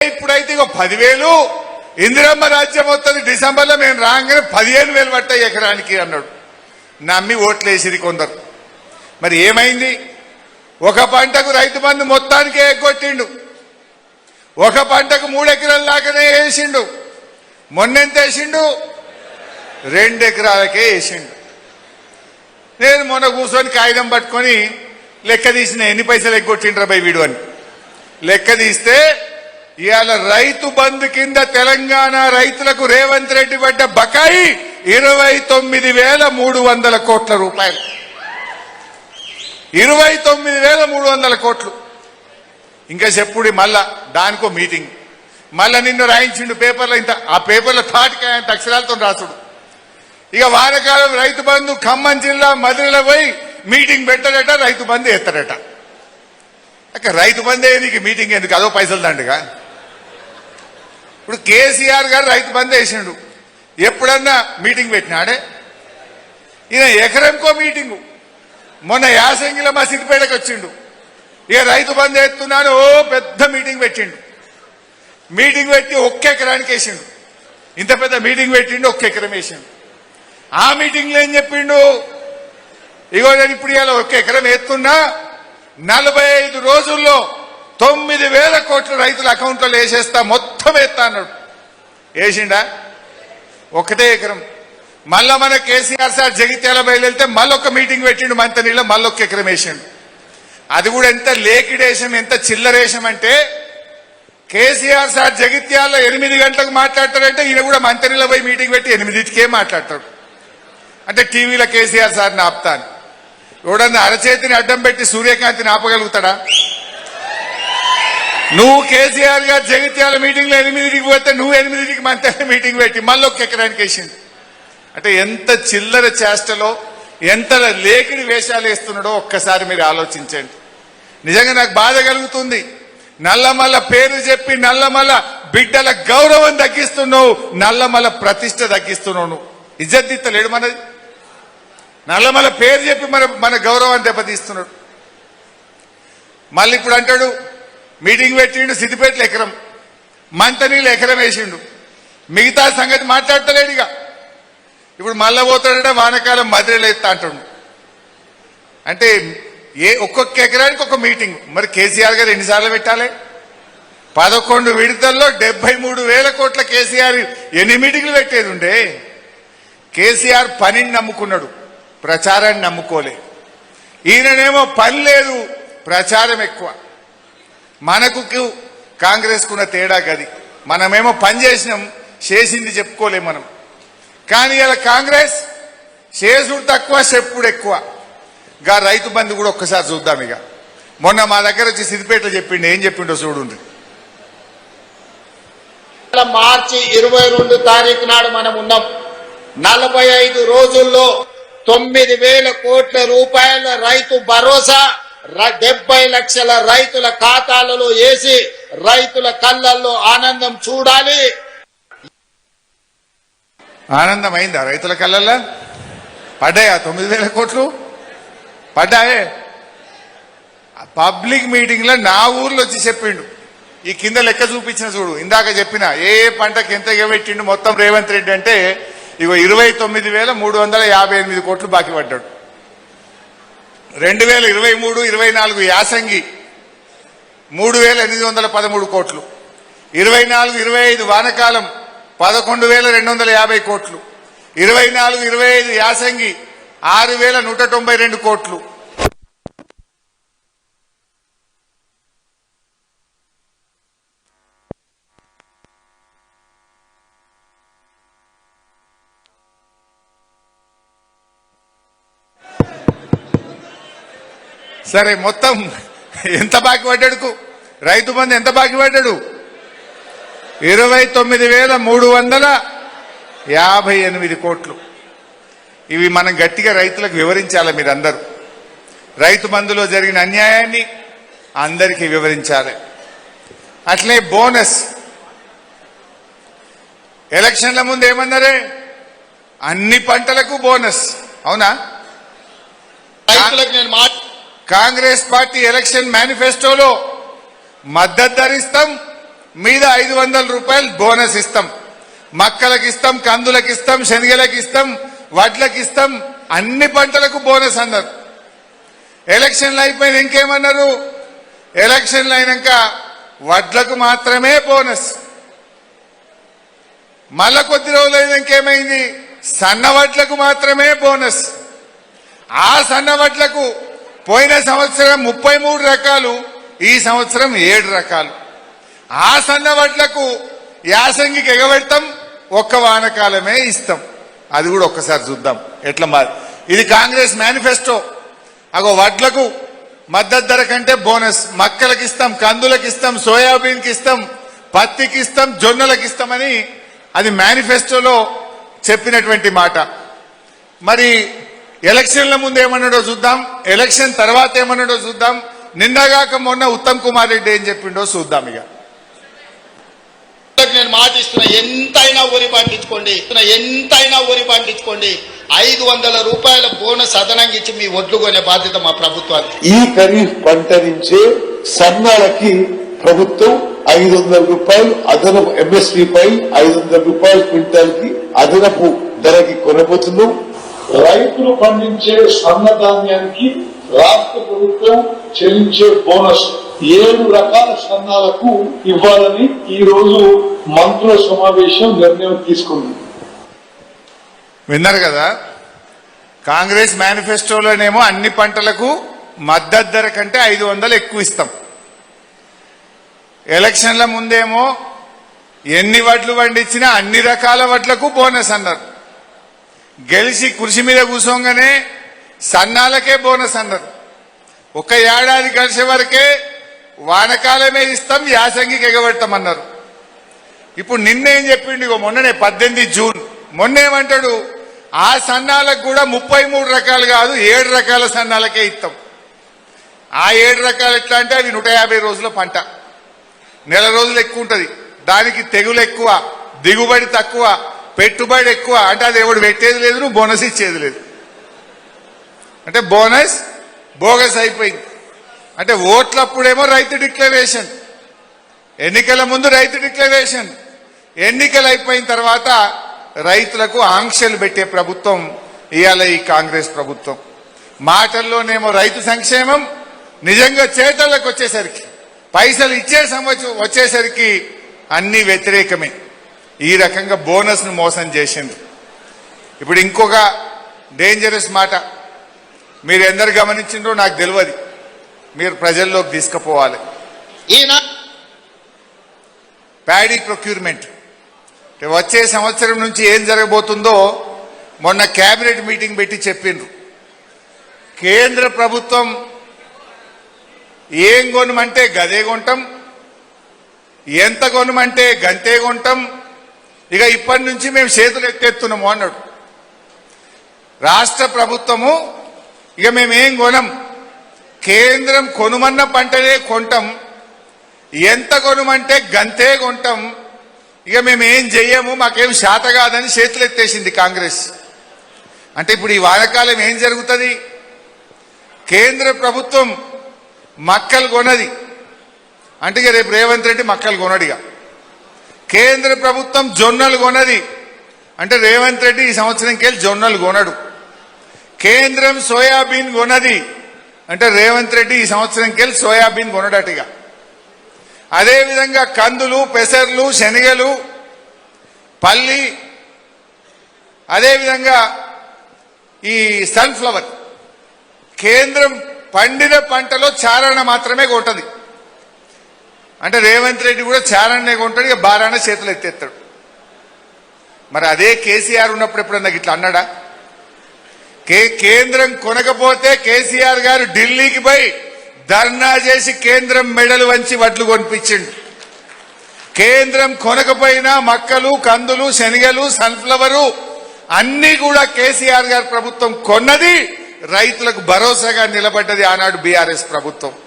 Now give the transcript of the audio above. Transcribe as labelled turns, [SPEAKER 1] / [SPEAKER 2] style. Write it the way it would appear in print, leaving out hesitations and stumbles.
[SPEAKER 1] ఇప్పుడైతే 10,000 ఇందిరమ్మ రాజ్యం వస్తుంది డిసెంబర్లో మేము రాగానే 15,000 పట్టాయి ఎకరానికి అన్నాడు. నమ్మి ఓట్లేసిరి కొందరు. మరి ఏమైంది? ఒక పంటకు రైతు బంధు మొత్తానికే ఎగ్గొట్టిండు. ఒక పంటకు 3 ఎకరాల దాకానే వేసిండు. మొన్నెంత వేసిండు? 2 ఎకరాలకే వేసిండు. నేను మొన్న కూర్చొని కాగితం పట్టుకొని లెక్క తీసిన ఎన్ని పైసలు ఎగ్గొట్టిండ్రా బై వీడు అని లెక్క తీస్తే ఇవాళ రైతు బంధు కింద తెలంగాణ రైతులకు రేవంత్ రెడ్డి పడ్డ బకాయి 29,300 కోట్ల రూపాయలు. 29,300 కోట్లు. ఇంకా చెప్పుడు మళ్ళా దానికో మీటింగ్. మళ్ళా నిన్ను రాయించిండు పేపర్లో. ఇంత ఆ పేపర్లో తాటికాయంత అక్షరాలతో రాసుడు. ఇక వానకాలం రైతు బంధు ఖమ్మం జిల్లా మధురలో పోయి మీటింగ్ పెట్టడట, రైతు బంధు ఎత్తడట. అక్క రైతు బంధే నీకు మీటింగ్ ఎందుకు? అదో పైసలు దండగా. ఇప్పుడు కేసీఆర్ గారు రైతు బంధు వేసిండు. ఎప్పుడన్నా మీటింగ్ పెట్టినాడే? ఈయన ఎకరంకో మీటింగు. మొన్న యాసంగిలో మా సిద్దిపేటకు వచ్చిండు. ఇక రైతు బంధు ఎత్తున్నాను ఓ పెద్ద మీటింగ్ పెట్టిండు. మీటింగ్ పెట్టి 1 ఎకరానికి వేసిండు. ఇంత పెద్ద మీటింగ్ పెట్టిండు, 1 ఎకరం వేసిండు. ఆ మీటింగ్లో ఏం చెప్పిండు? ఇగో నేను ఇప్పుడు ఇలా 1 ఎకరం ఎత్తున్నా 45 రోజుల్లో 9,000 కోట్ల రైతుల అకౌంట్లో వేసేస్తా, మొత్తం ఎత్తా అన్నాడు. వేసిండా? 1 ఎకరం. మళ్ళా మన కేసీఆర్ సార్ జగిత్యాల బయలుదేరితే మళ్ళొక మీటింగ్ పెట్టిండు మంతనీళ్ళ, మళ్ళీ 1 ఎకరం వేసిండు. అది కూడా ఎంత లేకిడేశం, ఎంత చిల్లరేశం అంటే కేసీఆర్ సార్ జగిత్యాల 8 గంటలకు మాట్లాడతాడంటే ఈయన కూడా మంతనీళ్ళ పోయి మీటింగ్ పెట్టి 8కే మాట్లాడతాడు. అంటే టీవీలో కేసీఆర్ సార్ని ఆపుతాను. ఎవడన్నా అరచేతిని అడ్డం పెట్టి సూర్యకాంతిని ఆపగలుగుతాడా? నువ్వు కేసీఆర్ గారు జగిత్యాల మీటింగ్లో 8కి పోతే నువ్వు 8కి మంతనీళ్ళ మీటింగ్ పెట్టి మళ్ళీ 1 ఎకరానికి వేసింది. అంటే ఎంత చిల్లర చేష్టలో, ఎంత లేకిడి వేషాలు వేస్తున్నాడో ఒక్కసారి మీరు ఆలోచించండి. నిజంగా నాకు బాధ కలుగుతుంది. నల్లమల్ల పేరు చెప్పి నల్లమల్ల బిడ్డల గౌరవం తగ్గిస్తున్నావు, నల్లమల్ల ప్రతిష్ట తగ్గిస్తున్నావు. నువ్వు ఇజ్జత్ మనది. నల్లమల్ల పేరు చెప్పి మన గౌరవాన్ని దెబ్బతీస్తున్నాడు. మళ్ళీ ఇప్పుడు అంటాడు మీటింగ్ పెట్టిండు సిద్దిపేటలో ఎకరం, మంతనీళ్ళు ఎకరం వేసిండు, మిగతా సంగతి మాట్లాడతలేడుగా. ఇప్పుడు మళ్ళా పోతాడంటే వానకాలం మధురలో ఎత్తా అంటాడు. అంటే ఒక్కొక్క ఎకరానికి ఒక మీటింగ్. మరి కేసీఆర్ గారు ఎన్నిసార్లు పెట్టాలి? 11 విడతల్లో 73,000 కోట్ల కేసీఆర్ ఎన్ని మీటింగ్లు పెట్టేది ఉండే? కేసీఆర్ పనిని నమ్ముకున్నాడు, ప్రచారాన్ని నమ్ముకోలే. ఈయననేమో పని లేదు, ప్రచారం ఎక్కువ. మనకు కాంగ్రెస్కున్న తేడా గది. మనమేమో పని చేసినాం, చేసింది చెప్పుకోలేం మనం. కానీ ఇలా కాంగ్రెస్ చేసుడు తక్కువ, చెప్పుడు ఎక్కువ. గా రైతు బంధు కూడా ఒక్కసారి చూద్దాం. ఇక మొన్న మా దగ్గర వచ్చి సిద్దిపేటలో చెప్పిండు. ఏం చెప్పిండో చూడండి.
[SPEAKER 2] మార్చి 22 తారీఖు నాడు మనం ఉన్నాం. 45 రోజుల్లో 9,000 కోట్ల రూపాయల రైతు భరోసా 70 లక్షల రైతుల ఖాతాలలో వేసి రైతుల కళ్ళల్లో ఆనందం చూడాలి.
[SPEAKER 1] ఆనందం అయిందా రైతుల కళ్ళల్లో? పడ్డాయా 9,000 కోట్లు? పడ్డాయే. పబ్లిక్ మీటింగ్ లో నా ఊర్లో వచ్చి చెప్పిండు. ఈ కింద లెక్క చూపించిన చూడు, ఇందాక చెప్పిన ఏ పంటకి ఎంత పెట్టిండు మొత్తం రేవంత్ రెడ్డి అంటే ఇగో 29,358 కోట్లు బాకీ పడ్డాడు. 2023-24 యాసంగి 3,813 కోట్లు, 24-25 వానకాలం 11,250 కోట్లు, 24-25 యాసంగి 6,192 కోట్లు. సరే మొత్తం ఎంత బాకీ పడ్డాడు? రైతు బంధు ఎంత బాకీ పడ్డాడు? 29,358 కోట్లు. ఇవి మనం గట్టిగా రైతులకు వివరించాలి. మీరందరూ రైతు బంధులో జరిగిన అన్యాయాన్ని అందరికీ వివరించాలి. అట్లే బోనస్ ఎలక్షన్ల ముందు ఏమన్నారే? అన్ని పంటలకు బోనస్. అవునా?
[SPEAKER 2] రైతులకు నేను
[SPEAKER 1] కాంగ్రెస్ పార్టీ ఎలక్షన్ మేనిఫెస్టోలో మద్దతు ధరిస్తాం, మీద 500 రూపాయలు బోనస్ ఇస్తాం. మక్కలకు ఇస్తాం, కందులకు ఇస్తాం, శనగలకు ఇస్తాం, వడ్లకు ఇస్తాం, అన్ని పంటలకు బోనస్ అన్నారు. ఎలక్షన్లు అయిపోయిన ఇంకేమన్నారు? ఎలక్షన్లు అయినాక వడ్లకు మాత్రమే బోనస్. మళ్ళా కొద్ది రోజులు అయినాక ఏమైంది? సన్న వడ్లకు మాత్రమే బోనస్. ఆ సన్న వడ్లకు పోయిన సంవత్సరం 33 రకాలు, ఈ సంవత్సరం 7 రకాలు. ఆ సన్న వడ్లకు యాసంగికి ఎగబెడతాం, ఒక్క వానకాలమే ఇస్తాం. అది కూడా ఒక్కసారి చూద్దాం ఎట్లా మారి. ఇది కాంగ్రెస్ మేనిఫెస్టో. అగో వడ్లకు మద్దతు ధర కంటే బోనస్, మక్కలకు ఇస్తాం, కందులకు ఇస్తాం, సోయాబీన్కి ఇస్తాం, పత్తికి ఇస్తాం, జొన్నలకు ఇస్తామని అది మేనిఫెస్టోలో చెప్పినటువంటి మాట. మరి ఎలక్షన్ల ముందు ఏమన్నాడో చూద్దాం, ఎలక్షన్ తర్వాత ఏమన్నాడో చూద్దాం. నిన్నగాక మొన్న ఉత్తమ్ కుమార్ రెడ్డి ఏం చెప్పిండో చూద్దాం. ఇక
[SPEAKER 2] నేను మాటిస్తున్నా, ఎంతైనా వరి పండించుకోండి, 500 రూపాయల బోనస్ అదనంగా ఇచ్చి మీ ఒడ్లు కొనే బాధ్యత మా ప్రభుత్వానికి.
[SPEAKER 3] ఈ ఖరీఫ్ పంట నుంచే సన్నాలకి ప్రభుత్వం 500 రూపాయలు అదనపు ఎంఎస్పీ పై 500 రూపాయల క్వింటాల్ కి అదనపు ధరకి కొనబోతున్నాం. రైతులు పండించే సన్న ధాన్యానికి రాష్ట్ర ప్రభుత్వం చెల్లించే బోనస్ 7 రకాల సన్నాలకు ఇవ్వాలని ఈ రోజు మంత్రుల సమావేశం నిర్ణయం తీసుకుంది.
[SPEAKER 1] విన్నారు కదా, కాంగ్రెస్ మేనిఫెస్టోలోనేమో అన్ని పంటలకు మద్దతు ధర కంటే 500 ఎక్కువ ఇస్తాం. ఎలక్షన్ల ముందేమో ఎన్ని వడ్లు పండించినా అన్ని రకాల వడ్లకు బోనస్ అన్నారు. గెలిచి కుర్చీ మీద కూర్చోగానే సన్నాలకే బోనస్ అన్నారు. ఒక ఏడాది కలిసే వరకే వానకాలమే ఇస్తాం, యాసంగికి ఎగబెడతామన్నారు. ఇప్పుడు నిన్నేం చెప్పిండు? ఇగో మొన్ననే 18 జూన్ మొన్నేమంటాడు? ఆ సన్నాలకు కూడా 33 రకాలు కాదు 7 రకాల సన్నాలకే ఇస్తాం. ఆ 7 రకాలు ఎట్లా అంటే అవి 150 రోజుల పంట, నెల రోజులు ఎక్కువ ఉంటుంది, దానికి తెగులు ఎక్కువ, దిగుబడి తక్కువ, పెట్టుబడి ఎక్కువ. అంటే అది ఎవడు పెట్టేది లేదు, నువ్వు బోనస్ ఇచ్చేది లేదు. అంటే బోనస్ బోగస్ అయిపోయింది. అంటే ఓట్లప్పుడేమో రైతు డిక్లరేషన్, ఎన్నికల ముందు రైతు డిక్లరేషన్, ఎన్నికలు అయిపోయిన తర్వాత రైతులకు ఆంక్షలు పెట్టే ప్రభుత్వం ఇవాళ ఈ కాంగ్రెస్ ప్రభుత్వం. మాటల్లోనేమో రైతు సంక్షేమం, నిజంగా చేతలకు వచ్చేసరికి పైసలు ఇచ్చే వచ్చేసరికి అన్ని వ్యతిరేకమే. ఈ రకంగా బోనస్ ను మోసం చేసింది. ఇప్పుడు ఇంకొక డేంజరస్ మాట మీరు ఎందరు గమనించిండ్రో నాకు తెలియదు, మీరు ప్రజల్లోకి తీసుకుపోవాలి.
[SPEAKER 2] ఈయన
[SPEAKER 1] ప్యాడీ ప్రొక్యూర్మెంట్ వచ్చే సంవత్సరం నుంచి ఏం జరగబోతుందో మొన్న కేబినెట్ మీటింగ్ పెట్టి చెప్పిండ్రు. కేంద్ర ప్రభుత్వం ఏం కొనమంటే గదే కొంటాం, ఎంత కొనమంటే గంతే కొంటాం, ఇక ఇప్పటి నుంచి మేము చేతులు ఎత్తేస్తున్నాము అన్నాడు. రాష్ట్ర ప్రభుత్వము ఇక మేమేం కొనం, కేంద్రం కొనుమన్న పంటనే కొంటాం, ఎంత కొనమంటే గంతే కొంటాం, ఇక మేమేం చెయ్యము, మాకేం శాత కాదని చేతులు ఎత్తేసింది కాంగ్రెస్. అంటే ఇప్పుడు ఈ వానకాలం ఏం జరుగుతుంది? కేంద్ర ప్రభుత్వం మక్కలు కొనది అంటే ఇక రేపు రేవంత్ రెడ్డి మక్కలు కొనడిగా. కేంద్ర ప్రభుత్వం జొన్నలు కొనది అంటే రేవంత్ రెడ్డి ఈ సంవత్సరంకి వెళ్ళి జొన్నలు కొనడు. కేంద్రం సోయాబీన్ కొనది అంటే రేవంత్ రెడ్డి ఈ సంవత్సరంకి వెళ్ళి సోయాబీన్ కొనడటిగా. అదేవిధంగా కందులు, పెసర్లు, శనగలు, పల్లి, అదేవిధంగా ఈ సన్ఫ్లవర్, కేంద్రం పండిన పంటలో చారణ మాత్రమే కొంటది. అంటే రేవంత్ రెడ్డి కూడా చారణనే కొంటాడు, ఇక బారాన చేతులు ఎత్తేస్తాడు. మరి అదే కేసీఆర్ ఉన్నప్పుడు ఎప్పుడన్నా ఇట్లా అన్నాడా? కేంద్రం కొనకపోతే కేసీఆర్ గారు ఢిల్లీకి పోయి ధర్నా చేసి కేంద్రం మెడలు వంచి వడ్లు కొనిపించిండు. కేంద్రం కొనకపోయినా మక్కలు, కందులు, శనగలు, సన్ఫ్లవరు అన్ని కూడా కేసీఆర్ గారి ప్రభుత్వం కొన్నది, రైతులకు భరోసాగా నిలబడ్డది ఆనాడు బీఆర్ఎస్ ప్రభుత్వం.